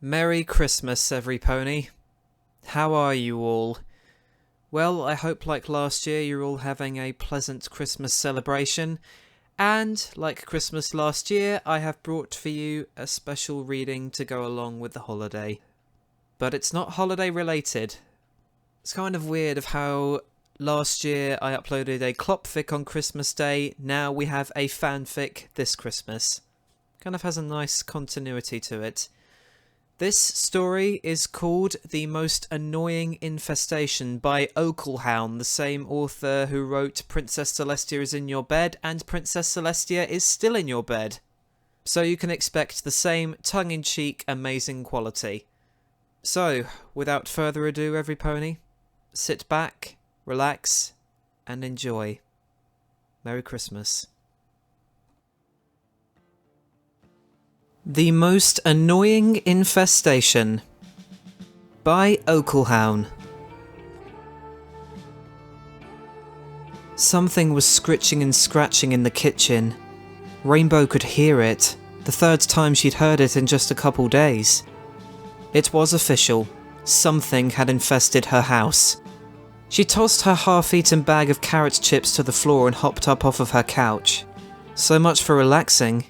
Merry Christmas, every pony. How are you all? Well, I hope like last year you're all having a pleasant Christmas celebration, and like Christmas last year, I have brought for you a special reading to go along with the holiday. But it's not holiday related. It's kind of weird of how last year I uploaded a clopfic on Christmas Day, now we have a fanfic this Christmas. Kind of has a nice continuity to it. This story is called The Most Annoying Infestation by Ocalhoun, the same author who wrote Princess Celestia is in your bed and Princess Celestia is still in your bed. So you can expect the same tongue-in-cheek amazing quality. So, without further ado, every pony, sit back, relax, and enjoy. Merry Christmas. The Most Annoying Infestation by Ocalhoun. Something was scritching and scratching in the kitchen. Rainbow could hear it, the third time she'd heard it in just a couple days. It was official. Something had infested her house. She tossed her half-eaten bag of carrot chips to the floor and hopped up off of her couch. So much for relaxing.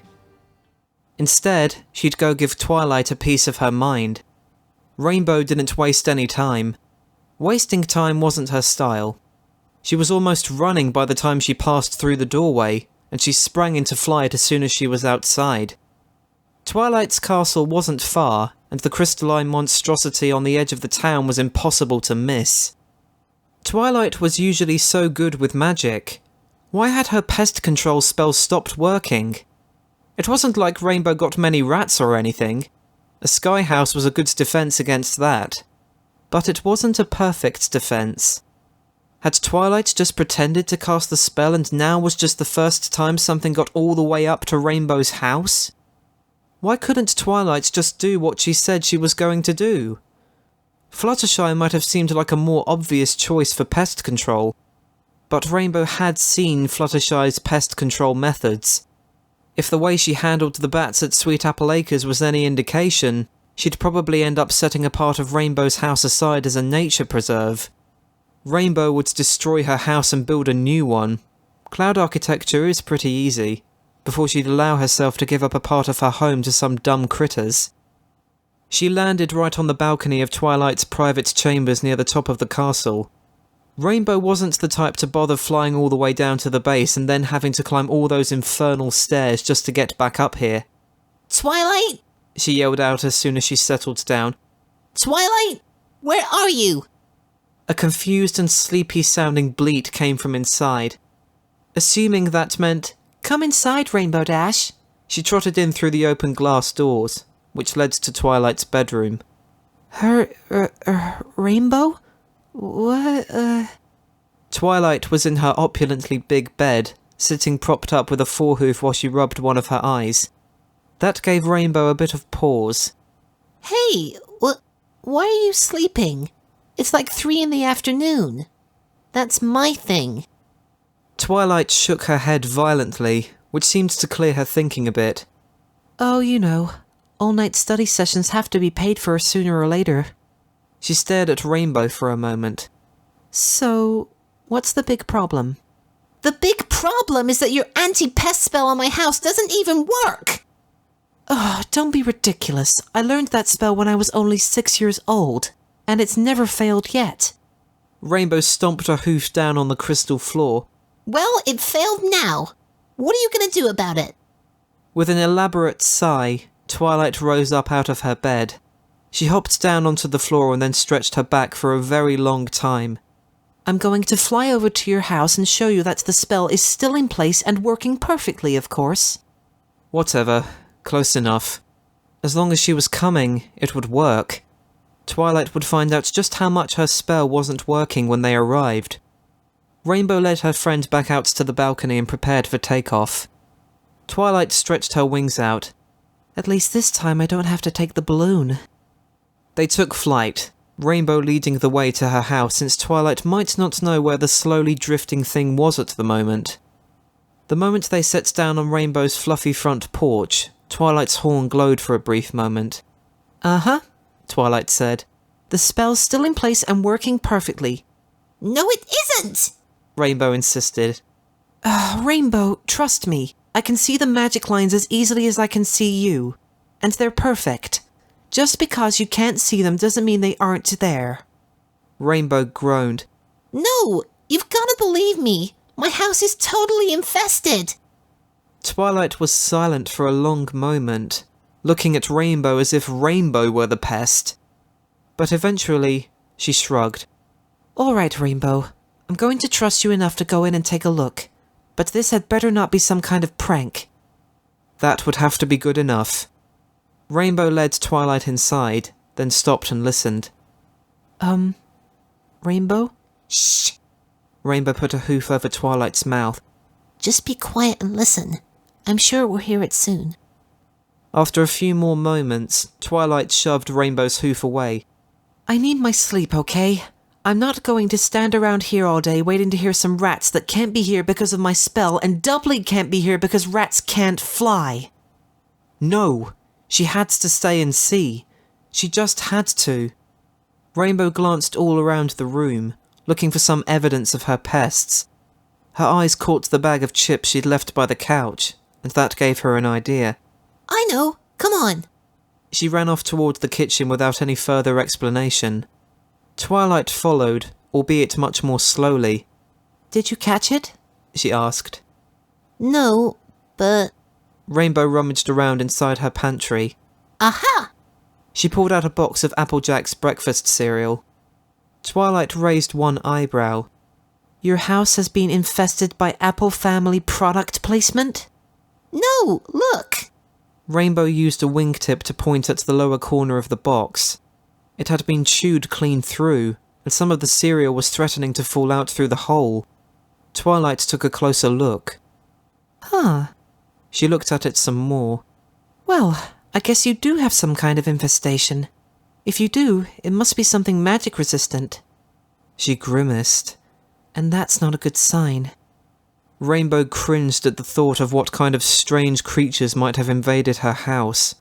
Instead, she'd go give Twilight a piece of her mind. Rainbow didn't waste any time. Wasting time wasn't her style. She was almost running by the time she passed through the doorway, and she sprang into flight as soon as she was outside. Twilight's castle wasn't far, and the crystalline monstrosity on the edge of the town was impossible to miss. Twilight was usually so good with magic. Why had her pest control spell stopped working? It wasn't like Rainbow got many rats or anything. A sky house was a good defense against that. But it wasn't a perfect defense. Had Twilight just pretended to cast the spell and now was just the first time something got all the way up to Rainbow's house? Why couldn't Twilight just do what she said she was going to do? Fluttershy might have seemed like a more obvious choice for pest control, but Rainbow had seen Fluttershy's pest control methods. If the way she handled the bats at Sweet Apple Acres was any indication, she'd probably end up setting a part of Rainbow's house aside as a nature preserve. Rainbow would destroy her house and build a new one. Cloud architecture is pretty easy, before she'd allow herself to give up a part of her home to some dumb critters. She landed right on the balcony of Twilight's private chambers near the top of the castle. Rainbow wasn't the type to bother flying all the way down to the base and then having to climb all those infernal stairs just to get back up here. Twilight? She yelled out as soon as she settled down. Twilight? Where are you? A confused and sleepy-sounding bleat came from inside. Assuming that meant, "Come inside, Rainbow Dash," she trotted in through the open glass doors, which led to Twilight's bedroom. Rainbow? What, Twilight was in her opulently big bed, sitting propped up with a forehoof while she rubbed one of her eyes. That gave Rainbow a bit of pause. Hey, why are you sleeping? It's like 3 in the afternoon. That's my thing. Twilight shook her head violently, which seemed to clear her thinking a bit. Oh, you know, all-night study sessions have to be paid for sooner or later. She stared at Rainbow for a moment. So, what's the big problem? The big problem is that your anti-pest spell on my house doesn't even work! Oh, don't be ridiculous. I learned that spell when I was only 6 years old, and it's never failed yet. Rainbow stomped her hoof down on the crystal floor. Well, it failed now. What are you gonna do about it? With an elaborate sigh, Twilight rose up out of her bed. She hopped down onto the floor and then stretched her back for a very long time. I'm going to fly over to your house and show you that the spell is still in place and working perfectly, of course. Whatever. Close enough. As long as she was coming, it would work. Twilight would find out just how much her spell wasn't working when they arrived. Rainbow led her friend back out to the balcony and prepared for takeoff. Twilight stretched her wings out. At least this time I don't have to take the balloon. They took flight, Rainbow leading the way to her house since Twilight might not know where the slowly drifting thing was at the moment. The moment they set down on Rainbow's fluffy front porch, Twilight's horn glowed for a brief moment. Uh-huh, Twilight said. The spell's still in place and working perfectly. No, it isn't! Rainbow insisted. Rainbow, trust me. I can see the magic lines as easily as I can see you. And they're perfect. Just because you can't see them doesn't mean they aren't there. Rainbow groaned. No, you've got to believe me. My house is totally infested. Twilight was silent for a long moment, looking at Rainbow as if Rainbow were the pest. But eventually, she shrugged. All right, Rainbow. I'm going to trust you enough to go in and take a look. But this had better not be some kind of prank. That would have to be good enough. Rainbow led Twilight inside, then stopped and listened. Rainbow? Shh. Rainbow put a hoof over Twilight's mouth. Just be quiet and listen. I'm sure we'll hear it soon. After a few more moments, Twilight shoved Rainbow's hoof away. I need my sleep, okay? I'm not going to stand around here all day waiting to hear some rats that can't be here because of my spell and doubly can't be here because rats can't fly. No, she had to stay and see. She just had to. Rainbow glanced all around the room, looking for some evidence of her pests. Her eyes caught the bag of chips she'd left by the couch, and that gave her an idea. I know. Come on. She ran off toward the kitchen without any further explanation. Twilight followed, albeit much more slowly. Did you catch it? She asked. No, but... Rainbow rummaged around inside her pantry. Aha! She pulled out a box of Applejack's breakfast cereal. Twilight raised one eyebrow. Your house has been infested by Apple Family product placement? No, look! Rainbow used a wingtip to point at the lower corner of the box. It had been chewed clean through, and some of the cereal was threatening to fall out through the hole. Twilight took a closer look. Huh. She looked at it some more. Well, I guess you do have some kind of infestation. If you do, it must be something magic resistant. She grimaced. And that's not a good sign. Rainbow cringed at the thought of what kind of strange creatures might have invaded her house.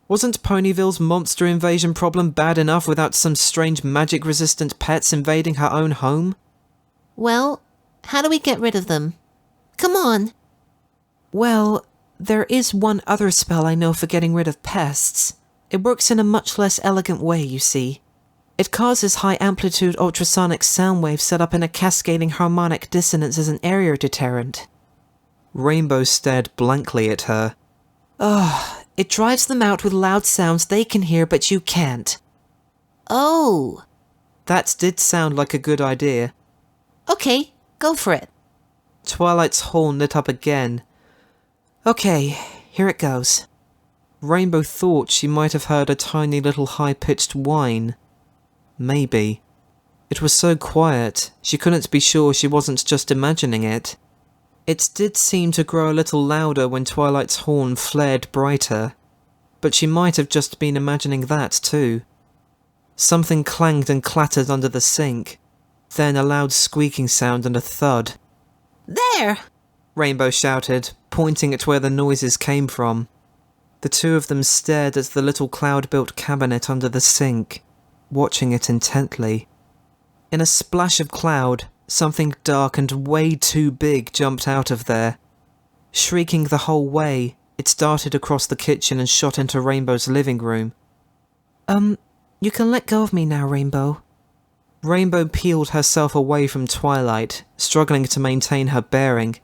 Wasn't Ponyville's monster invasion problem bad enough without some strange magic-resistant pets invading her own home? Well, how do we get rid of them? Come on. Well, there is one other spell I know for getting rid of pests. It works in a much less elegant way, you see. It causes high-amplitude ultrasonic sound waves set up in a cascading harmonic dissonance as an area deterrent. Rainbow stared blankly at her. Ugh, it drives them out with loud sounds they can hear but you can't. Oh. That did sound like a good idea. Okay, go for it. Twilight's horn lit up again. Okay, here it goes. Rainbow thought she might have heard a tiny little high-pitched whine. Maybe. It was so quiet, she couldn't be sure she wasn't just imagining it. It did seem to grow a little louder when Twilight's horn flared brighter, but she might have just been imagining that too. Something clanged and clattered under the sink, then a loud squeaking sound and a thud. There! Rainbow shouted, pointing at where the noises came from. The two of them stared at the little cloud-built cabinet under the sink, watching it intently. In a splash of cloud, something dark and way too big jumped out of there. Shrieking the whole way, it darted across the kitchen and shot into Rainbow's living room. You can let go of me now, Rainbow. Rainbow peeled herself away from Twilight, struggling to maintain her bearing.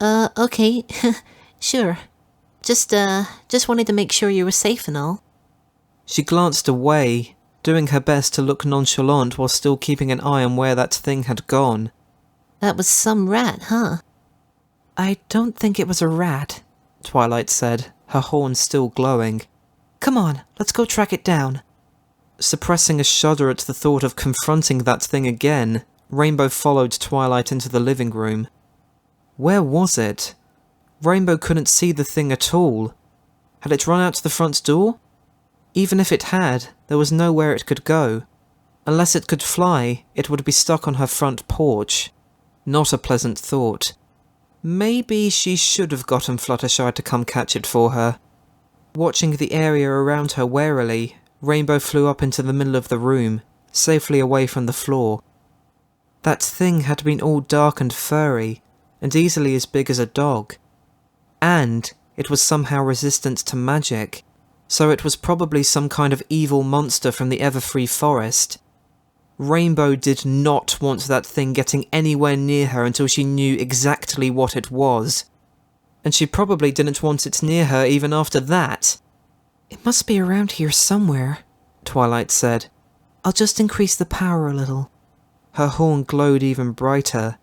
Okay. Sure. Just wanted to make sure you were safe and all. She glanced away, doing her best to look nonchalant while still keeping an eye on where that thing had gone. That was some rat, huh? I don't think it was a rat, Twilight said, her horn still glowing. Come on, let's go track it down. Suppressing a shudder at the thought of confronting that thing again, Rainbow followed Twilight into the living room. Where was it? Rainbow couldn't see the thing at all. Had it run out the front door? Even if it had, there was nowhere it could go. Unless it could fly, it would be stuck on her front porch. Not a pleasant thought. Maybe she should have gotten Fluttershy to come catch it for her. Watching the area around her warily, Rainbow flew up into the middle of the room, safely away from the floor. That thing had been all dark and furry, and easily as big as a dog. And it was somehow resistant to magic, so it was probably some kind of evil monster from the Everfree Forest. Rainbow did not want that thing getting anywhere near her until she knew exactly what it was. And she probably didn't want it near her even after that. It must be around here somewhere, Twilight said. I'll just increase the power a little. Her horn glowed even brighter.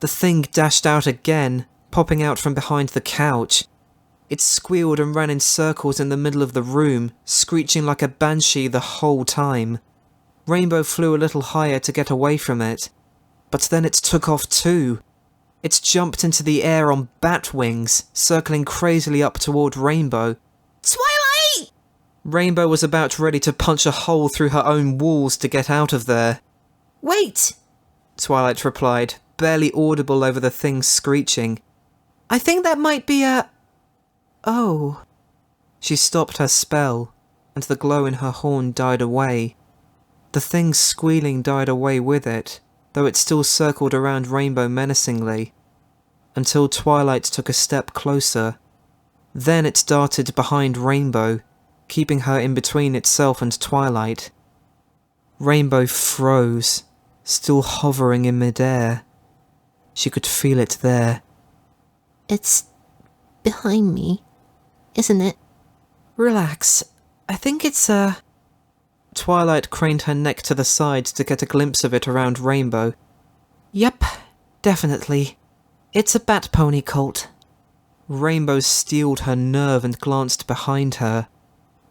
The thing dashed out again, popping out from behind the couch. It squealed and ran in circles in the middle of the room, screeching like a banshee the whole time. Rainbow flew a little higher to get away from it. But then it took off too. It jumped into the air on bat wings, circling crazily up toward Rainbow. Twilight! Rainbow was about ready to punch a hole through her own walls to get out of there. Wait! Twilight replied, barely audible over the thing's screeching. I think that might be a... Oh. She stopped her spell, and the glow in her horn died away. The thing's squealing died away with it, though it still circled around Rainbow menacingly, until Twilight took a step closer. Then it darted behind Rainbow, keeping her in between itself and Twilight. Rainbow froze, still hovering in midair. She could feel it there. It's behind me, isn't it? Relax. I think it's Twilight craned her neck to the side to get a glimpse of it around Rainbow. Yep, definitely. It's a bat pony cult. Rainbow steeled her nerve and glanced behind her.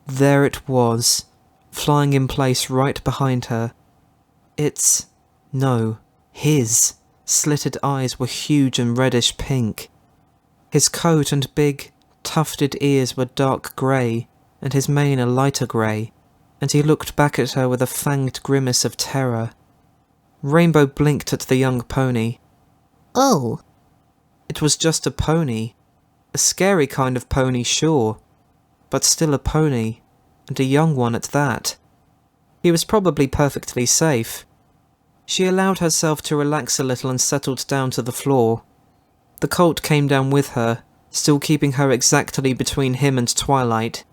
There it was, flying in place right behind her. His slitted eyes were huge and reddish pink. His coat and big, tufted ears were dark grey, and his mane a lighter grey, and he looked back at her with a fanged grimace of terror. Rainbow blinked at the young pony. Oh. It was just a pony. A scary kind of pony, sure, but still a pony, and a young one at that. He was probably perfectly safe. She allowed herself to relax a little and settled down to the floor. The colt came down with her, still keeping her exactly between him and Twilight.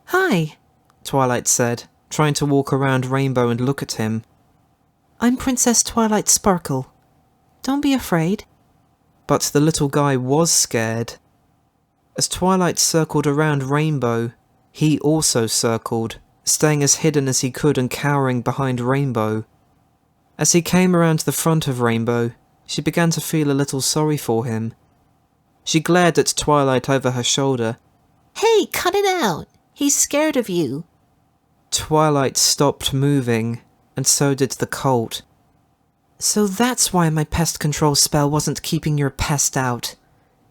Hi, Twilight said, trying to walk around Rainbow and look at him. I'm Princess Twilight Sparkle. Don't be afraid. But the little guy was scared. As Twilight circled around Rainbow, he also circled, staying as hidden as he could and cowering behind Rainbow. As he came around the front of Rainbow, she began to feel a little sorry for him. She glared at Twilight over her shoulder. Hey, cut it out! He's scared of you. Twilight stopped moving, and so did the colt. So that's why my pest control spell wasn't keeping your pest out.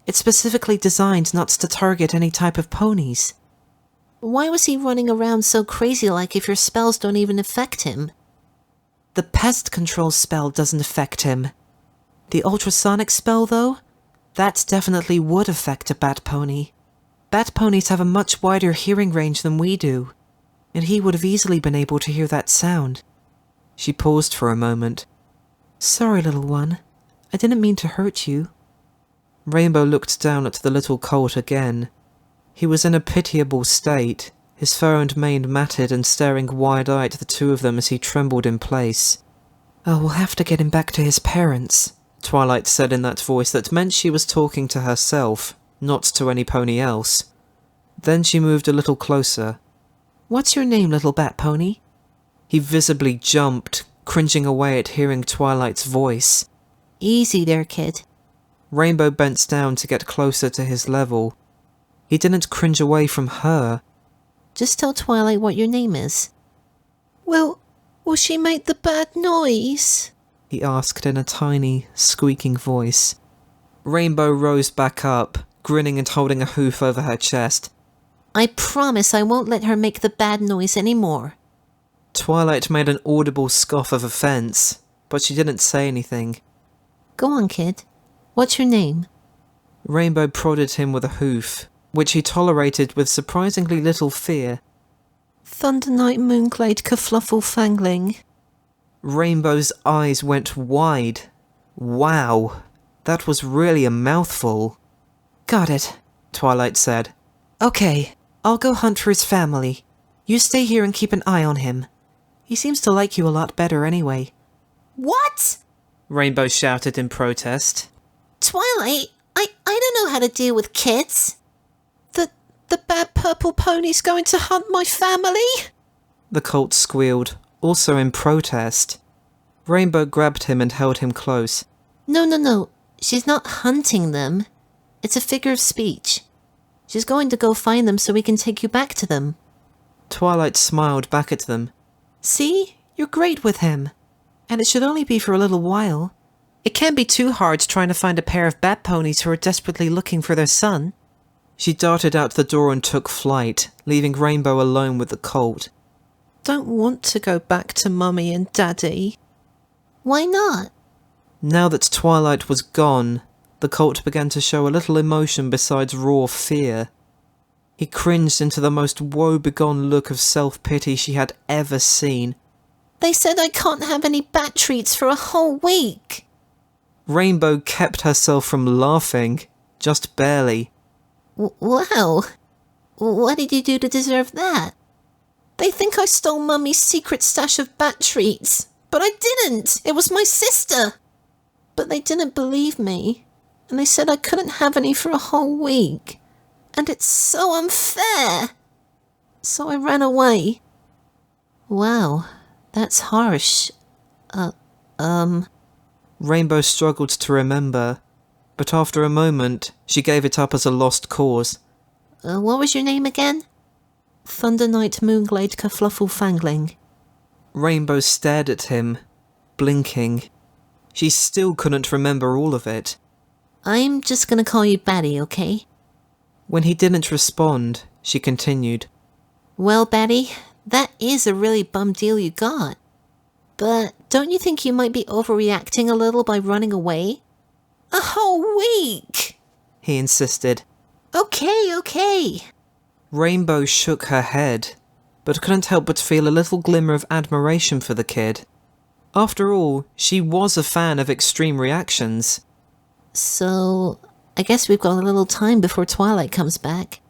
It's specifically designed not to target any type of ponies. Why was he running around so crazy like if your spells don't even affect him? The pest control spell doesn't affect him. The ultrasonic spell, though, that definitely would affect a bat pony. Bat ponies have a much wider hearing range than we do, and he would have easily been able to hear that sound. She paused for a moment. Sorry, little one. I didn't mean to hurt you. Rainbow looked down at the little colt again. He was in a pitiable state, his fur and mane matted and staring wide-eyed at the two of them as he trembled in place. Oh, we'll have to get him back to his parents, Twilight said in that voice that meant she was talking to herself, not to any pony else. Then she moved a little closer. What's your name, little bat pony? He visibly jumped, cringing away at hearing Twilight's voice. Easy there, kid. Rainbow bent down to get closer to his level. He didn't cringe away from her. Just tell Twilight what your name is. Will she make the bad noise? He asked in a tiny, squeaking voice. Rainbow rose back up, grinning and holding a hoof over her chest. I promise I won't let her make the bad noise anymore. Twilight made an audible scoff of offense, but she didn't say anything. Go on, kid. What's your name? Rainbow prodded him with a hoof. which he tolerated with surprisingly little fear. Thunder Night Moonglade Kerfluffle Fangling. Rainbow's eyes went wide. Wow, that was really a mouthful. Got it, Twilight said. Okay, I'll go hunt for his family. You stay here and keep an eye on him. He seems to like you a lot better anyway. What? Rainbow shouted in protest. Twilight, I don't know how to deal with kids. The bad purple pony's going to hunt my family? The colt squealed, also in protest. Rainbow grabbed him and held him close. No. She's not hunting them. It's a figure of speech. She's going to go find them so we can take you back to them. Twilight smiled back at them. See? You're great with him. And it should only be for a little while. It can't be too hard trying to find a pair of bat ponies who are desperately looking for their son. She darted out the door and took flight, leaving Rainbow alone with the colt. Don't want to go back to Mummy and Daddy. Why not? Now that Twilight was gone, the colt began to show a little emotion besides raw fear. He cringed into the most woe-begone look of self-pity she had ever seen. They said I can't have any bat treats for a whole week. Rainbow kept herself from laughing, just barely. Wow. What did you do to deserve that? They think I stole Mummy's secret stash of bat treats. But I didn't. It was my sister. But they didn't believe me. And they said I couldn't have any for a whole week. And it's so unfair. So I ran away. Wow, that's harsh. Rainbow struggled to remember, but after a moment, she gave it up as a lost cause. What was your name again? Thunder Night Moonglade Kerfluffle Fangling. Rainbow stared at him, blinking. She still couldn't remember all of it. I'm just gonna call you Batty, okay? When he didn't respond, she continued. Well, Batty, that is a really bum deal you got. But don't you think you might be overreacting a little by running away? A whole week! He insisted. Okay. Rainbow shook her head, but couldn't help but feel a little glimmer of admiration for the kid. After all, she was a fan of extreme reactions. So, I guess we've got a little time before Twilight comes back.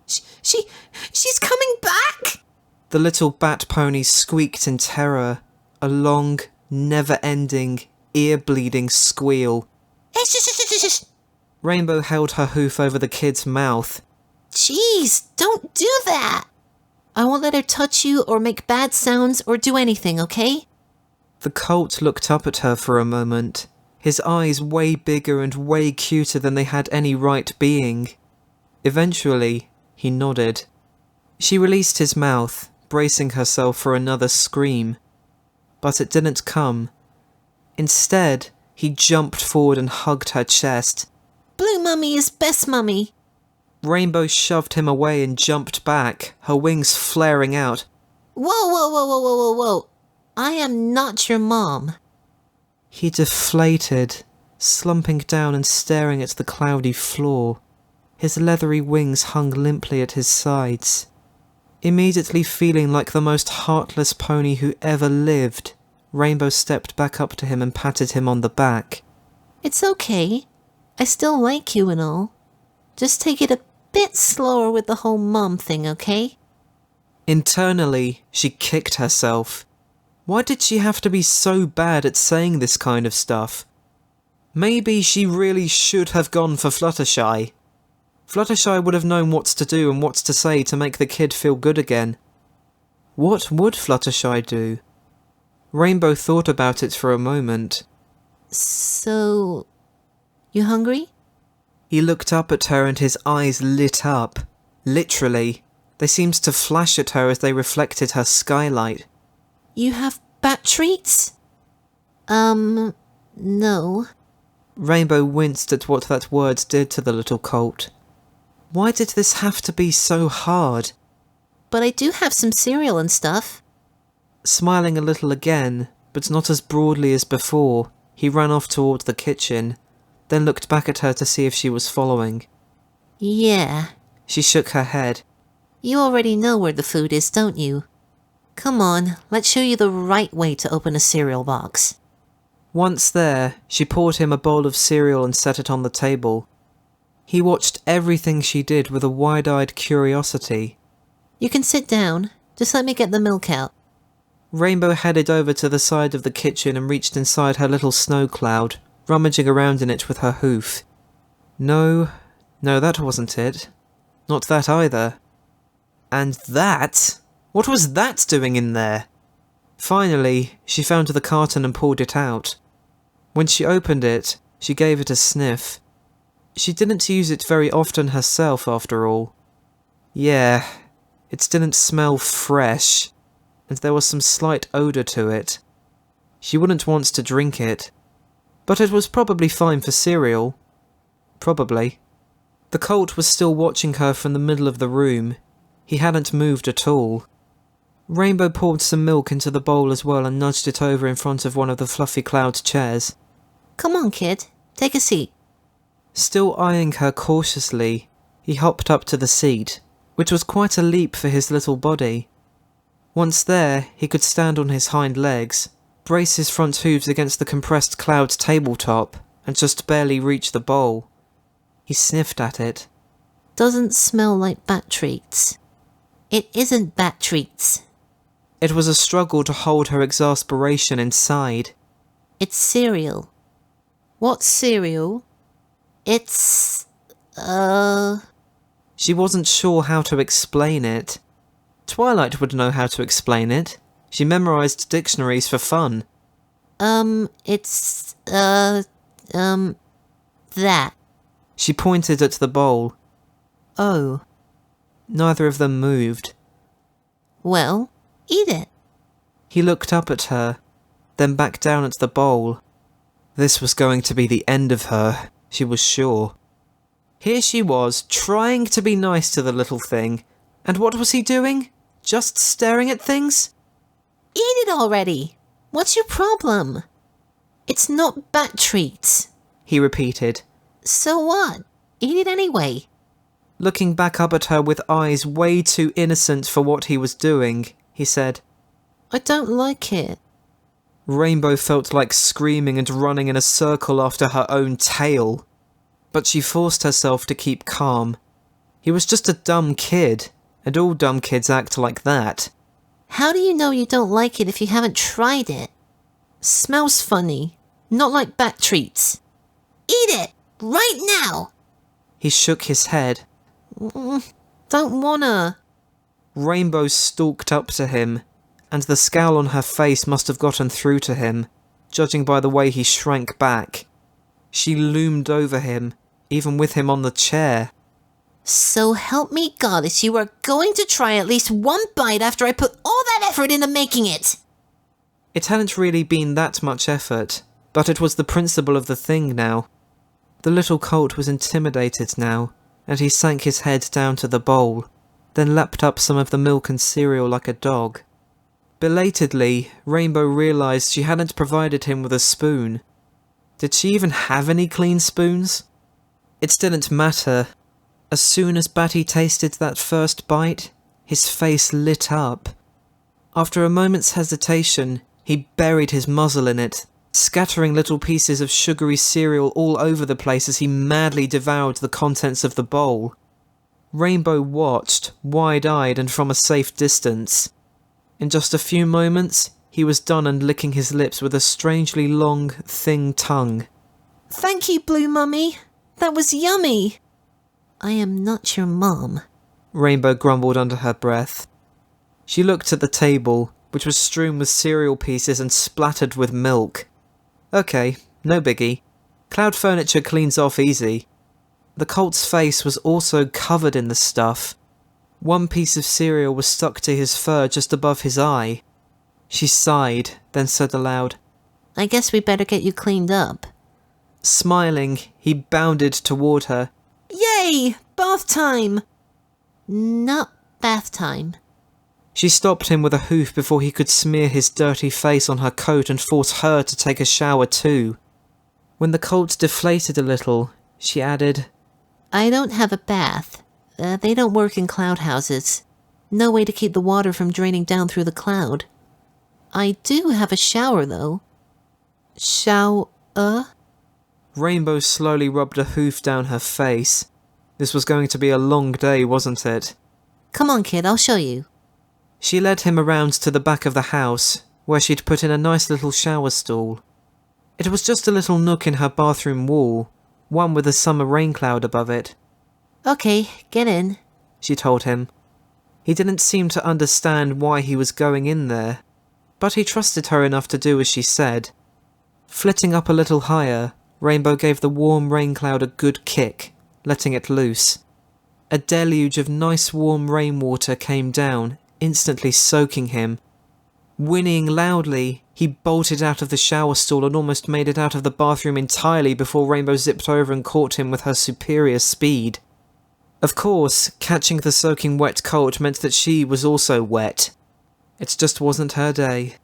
She's coming back? The little bat pony squeaked in terror, a long, never-ending, ear-bleeding squeal. Shh. Rainbow held her hoof over the kid's mouth. Jeez, don't do that! I won't let her touch you or make bad sounds or do anything, okay? The colt looked up at her for a moment, his eyes way bigger and way cuter than they had any right being. Eventually, he nodded. She released his mouth, bracing herself for another scream. But it didn't come. Instead, he jumped forward and hugged her chest. Blue Mummy is best Mummy. Rainbow shoved him away and jumped back, her wings flaring out. Whoa. I am not your mom. He deflated, slumping down and staring at the cloudy floor. His leathery wings hung limply at his sides. Immediately feeling like the most heartless pony who ever lived, Rainbow stepped back up to him and patted him on the back. It's okay. I still like you and all. Just take it a bit slower with the whole mom thing, okay? Internally, she kicked herself. Why did she have to be so bad at saying this kind of stuff? Maybe she really should have gone for Fluttershy. Fluttershy would have known what to do and what to say to make the kid feel good again. What would Fluttershy do? Rainbow thought about it for a moment. So, you hungry? He looked up at her and his eyes lit up. Literally. They seemed to flash at her as they reflected her skylight. You have bat treats? No. Rainbow winced at what that word did to the little colt. Why did this have to be so hard? But I do have some cereal and stuff. Smiling a little again, but not as broadly as before, he ran off toward the kitchen, then looked back at her to see if she was following. Yeah, She shook her head. You already know where the food is, don't you? Come on, let's show you the right way to open a cereal box. Once there, she poured him a bowl of cereal and set it on the table. He watched everything she did with a wide-eyed curiosity. You can sit down. Just let me get the milk out. Rainbow headed over to the side of the kitchen and reached inside her little snow cloud, rummaging around in it with her hoof. No, that wasn't it. Not that either. And that? What was that doing in there? Finally, she found the carton and pulled it out. When she opened it, she gave it a sniff. She didn't use it very often herself, after all. Yeah, it didn't smell fresh, and there was some slight odour to it. She wouldn't want to drink it, but it was probably fine for cereal. Probably. The colt was still watching her from the middle of the room. He hadn't moved at all. Rainbow poured some milk into the bowl as well and nudged it over in front of one of the fluffy cloud chairs. Come on, kid. Take a seat. Still eyeing her cautiously, he hopped up to the seat, which was quite a leap for his little body. Once there, he could stand on his hind legs, brace his front hooves against the compressed cloud tabletop, and just barely reach the bowl. He sniffed at it. Doesn't smell like bat treats. It isn't bat treats. It was a struggle to hold her exasperation inside. It's cereal. What cereal? It's... She wasn't sure how to explain it. Twilight would know how to explain it. She memorized dictionaries for fun. It's... that. She pointed at the bowl. Oh. Neither of them moved. Well, eat it. He looked up at her, then back down at the bowl. This was going to be the end of her, she was sure. Here she was, trying to be nice to the little thing, and what was he doing? Just staring at things? Eat it already! What's your problem? It's not bat treats, he repeated. So what? Eat it anyway. Looking back up at her with eyes way too innocent for what he was doing, he said, I don't like it. Rainbow felt like screaming and running in a circle after her own tail. But she forced herself to keep calm. He was just a dumb kid, and all dumb kids act like that. How do you know you don't like it if you haven't tried it? Smells funny. Not like bat treats. Eat it! Right now! He shook his head. Don't wanna. Rainbow stalked up to him, and the scowl on her face must have gotten through to him, judging by the way he shrank back. She loomed over him, even with him on the chair. So help me goddess, you are going to try at least one bite after I put all that effort into making it! It hadn't really been that much effort, but it was the principle of the thing now. The little colt was intimidated now, and he sank his head down to the bowl, then lapped up some of the milk and cereal like a dog. Belatedly, Rainbow realised she hadn't provided him with a spoon. Did she even have any clean spoons? It didn't matter. As soon as Batty tasted that first bite, his face lit up. After a moment's hesitation, he buried his muzzle in it, scattering little pieces of sugary cereal all over the place as he madly devoured the contents of the bowl. Rainbow watched, wide-eyed and from a safe distance. In just a few moments, he was done and licking his lips with a strangely long, thin tongue. Thank you, Blue Mummy. That was yummy. I am not your mom, Rainbow grumbled under her breath. She looked at the table, which was strewn with cereal pieces and splattered with milk. Okay, no biggie. Cloud furniture cleans off easy. The colt's face was also covered in the stuff. One piece of cereal was stuck to his fur just above his eye. She sighed, then said aloud, I guess we better get you cleaned up. Smiling, he bounded toward her. Yay! Bath time! Not bath time. She stopped him with a hoof before he could smear his dirty face on her coat and force her to take a shower too. When the colt deflated a little, she added, I don't have a bath. They don't work in cloud houses. No way to keep the water from draining down through the cloud. I do have a shower, though. Rainbow slowly rubbed a hoof down her face. This was going to be a long day, wasn't it? Come on, kid, I'll show you. She led him around to the back of the house, where she'd put in a nice little shower stall. It was just a little nook in her bathroom wall, one with a summer rain cloud above it. Okay, get in. She told him. He didn't seem to understand why he was going in there, but he trusted her enough to do as she said. Flitting up a little higher, Rainbow gave the warm rain cloud a good kick, letting it loose. A deluge of nice warm rainwater came down, instantly soaking him. Whinnying loudly, he bolted out of the shower stall and almost made it out of the bathroom entirely before Rainbow zipped over and caught him with her superior speed. Of course, catching the soaking wet colt meant that she was also wet. It just wasn't her day.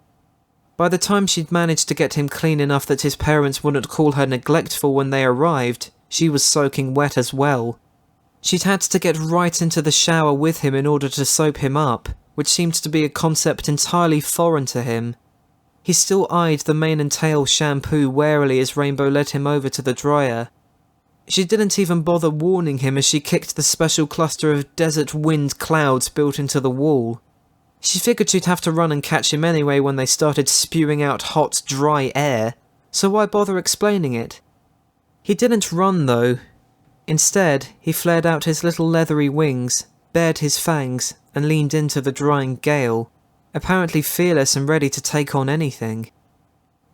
By the time she'd managed to get him clean enough that his parents wouldn't call her neglectful when they arrived, she was soaking wet as well. She'd had to get right into the shower with him in order to soap him up, which seemed to be a concept entirely foreign to him. He still eyed the mane and tail shampoo warily as Rainbow led him over to the dryer. She didn't even bother warning him as she kicked the special cluster of desert wind clouds built into the wall. She figured she'd have to run and catch him anyway when they started spewing out hot, dry air, so why bother explaining it? He didn't run, though. Instead, he flared out his little leathery wings, bared his fangs, and leaned into the drying gale, apparently fearless and ready to take on anything.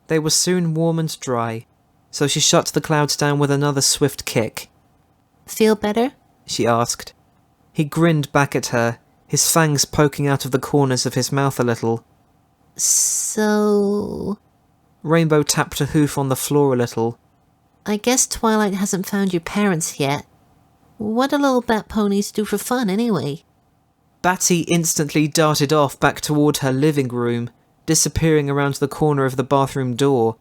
They were soon warm and dry, so she shut the clouds down with another swift kick. Feel better? She asked. He grinned back at her, his fangs poking out of the corners of his mouth a little. So... Rainbow tapped a hoof on the floor a little. I guess Twilight hasn't found your parents yet. What do little bat ponies do for fun, anyway? Batty instantly darted off back toward her living room, disappearing around the corner of the bathroom door.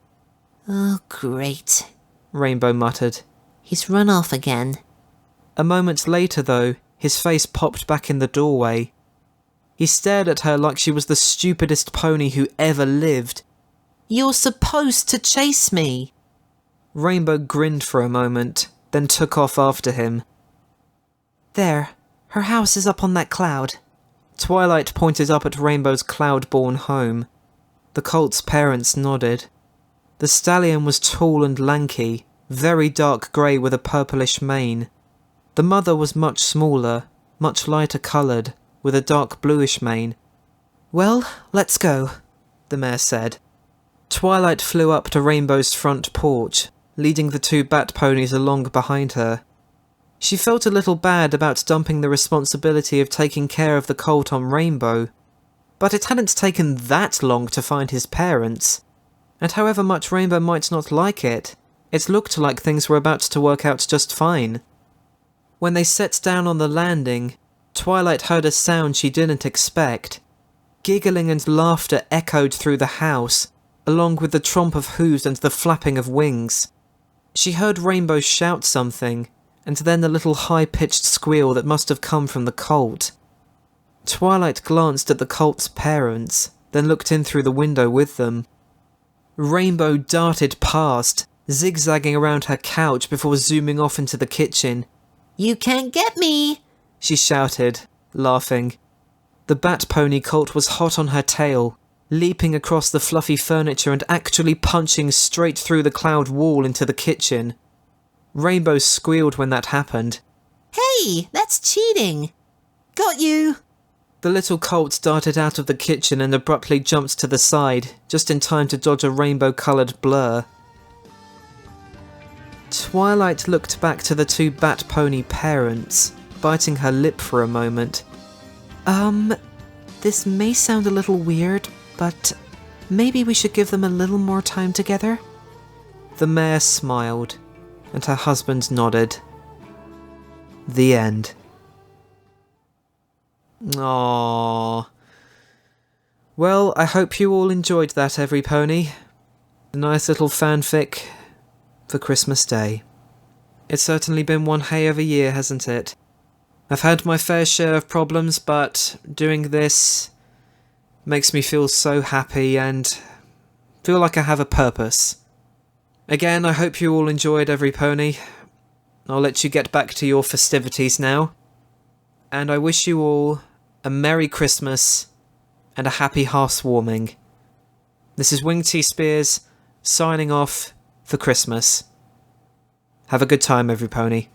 Oh, great, Rainbow muttered. He's run off again. A moment later, though, his face popped back in the doorway. He stared at her like she was the stupidest pony who ever lived. You're supposed to chase me! Rainbow grinned for a moment, then took off after him. There, her house is up on that cloud. Twilight pointed up at Rainbow's cloud-born home. The colt's parents nodded. The stallion was tall and lanky, very dark grey with a purplish mane. The mother was much smaller, much lighter coloured, with a dark bluish mane. "Well, let's go," the mare said. Twilight flew up to Rainbow's front porch, leading the two bat ponies along behind her. She felt a little bad about dumping the responsibility of taking care of the colt on Rainbow, but it hadn't taken that long to find his parents, and however much Rainbow might not like it, it looked like things were about to work out just fine. When they set down on the landing, Twilight heard a sound she didn't expect. Giggling and laughter echoed through the house, along with the tromp of hooves and the flapping of wings. She heard Rainbow shout something, and then a little high-pitched squeal that must have come from the colt. Twilight glanced at the colt's parents, then looked in through the window with them. Rainbow darted past, zigzagging around her couch before zooming off into the kitchen. You can't get me! She shouted, laughing. The bat pony colt was hot on her tail, leaping across the fluffy furniture and actually punching straight through the cloud wall into the kitchen. Rainbow squealed when that happened. Hey, that's cheating! Got you! The little colt darted out of the kitchen and abruptly jumped to the side, just in time to dodge a rainbow-coloured blur. Twilight looked back to the two bat pony parents, biting her lip for a moment. This may sound a little weird, but maybe we should give them a little more time together? The mare smiled, and her husband nodded. The end. Aww. Well, I hope you all enjoyed that, every pony. A nice little fanfic for Christmas Day. It's certainly been one hey of a year, hasn't it? I've had my fair share of problems, but doing this makes me feel so happy and feel like I have a purpose. Again, I hope you all enjoyed Every Pony. I'll let you get back to your festivities now. And I wish you all a Merry Christmas and a happy housewarming. This is Wing T Spears signing off for Christmas. Have a good time, Every Pony.